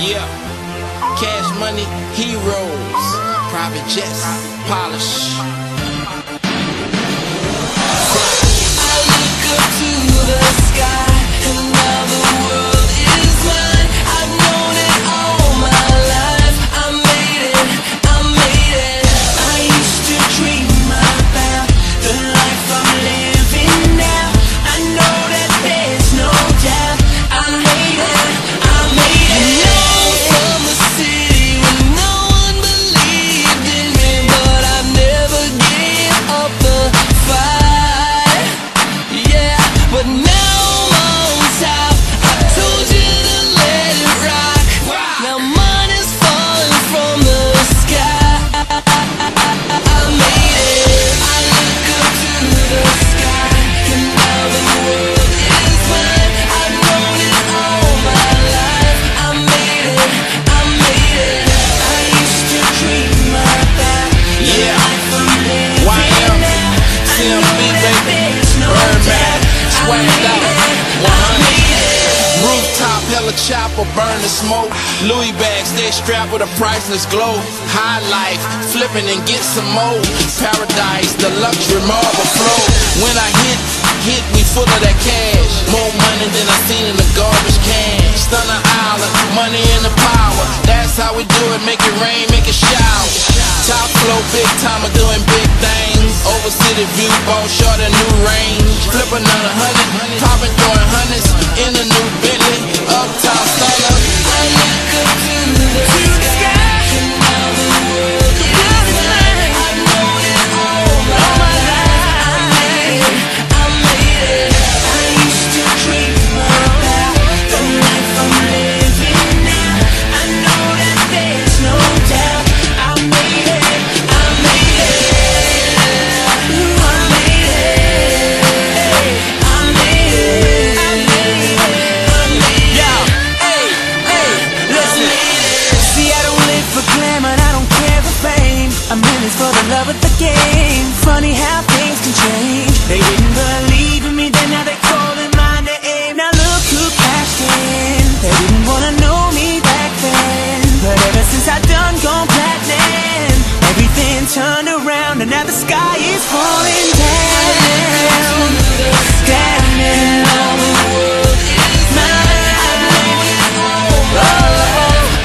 Yeah, Cash Money, Heroes, private jets, polish. I look up to the sky, and now the world is mine. I've known it all my life. I made it, I made it. I used to dream about the life I'm living now. I know that there's no doubt. I made it, I made it. From the city when no one believed in me, but I never gave up the fight. Yeah, but now I'm on top. I told you to let it rock. Now money's falling from the sky. I made it. I look up to the sky, and now the world is mine. I've known it all my life. I made it, I made it. I used to dream about the life I'm living YM, now. I CMB, know that baby, there's no Birdman, doubt. swagged out, I made it. rooftop, hella chopper, burn the smoke. Louis bags, stay strapped with a priceless glow. High life, flipping and get some more. Paradise, the luxury marble flow. When I hit, we full of that cash. More money than I seen in the garbage can. Stunner Island, money and the power. That's how we do it, make it rain, make it shower. Top flow, big timer, doing big things. Over city view, ball short a new range. Flip another 100, popping, throwing hundreds in a new Bentley. Uptown stunner. I look up to the sky, and now the world is mine. I've known it all my life. I made it, I made it. I used to dream about the life I'm living now. I know that there's no doubt. I made it, I made it. I made it, I made it, I made it, I made it. Listen. See, I don't live for glamour, I don't care for fame. I'm in this for the love of the game. Funny how things can change. They didn't believe in me, then now they calling my name. Now look who cashed in. They didn't wanna know me back then, but ever since I done gone platinum, everything turned around, and now the sky is falling down. Standing on the world is mine. Oh,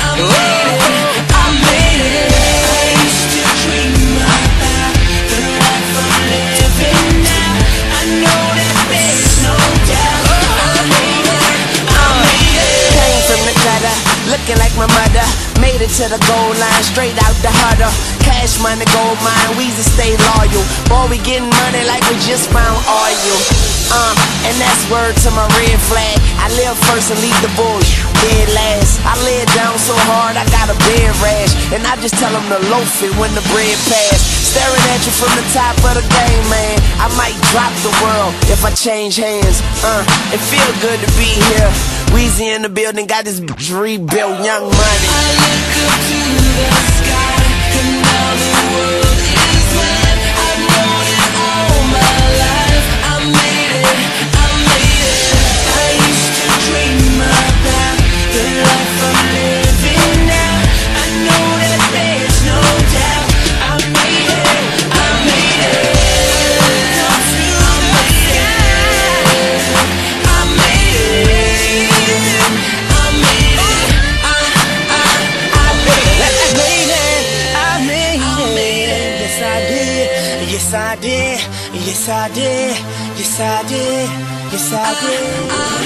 I made it, I made it. I used to dream about the life I'm living now. I know that there's no doubt. I made it, I made it. Came from the gutter, looking like my mother. Made it to the goal line, straight out the huddle. Cash money, gold mine, Weezy stay loyal. Boy, we getting money like we just found oil. And that's word to my red flag. I live first and leave the bullshit dead last. I lay it down so hard I got a bed rash, and I just tell them to loaf it when the bread pass. Staring at you from the top of the game, man. I might drop the world if I change hands. It feel good to be here. Weezy in the building, got this rebuilt Young Money. I look up to the sky, and now the world is mine. I've known it all my life. I made it, I made it. I used to dream about the life I'm living now. I know that there's no doubt. I made it, I made it. Up to the sky, I made it. I made it. Yes I did, yes I did, yes I did, yes I did.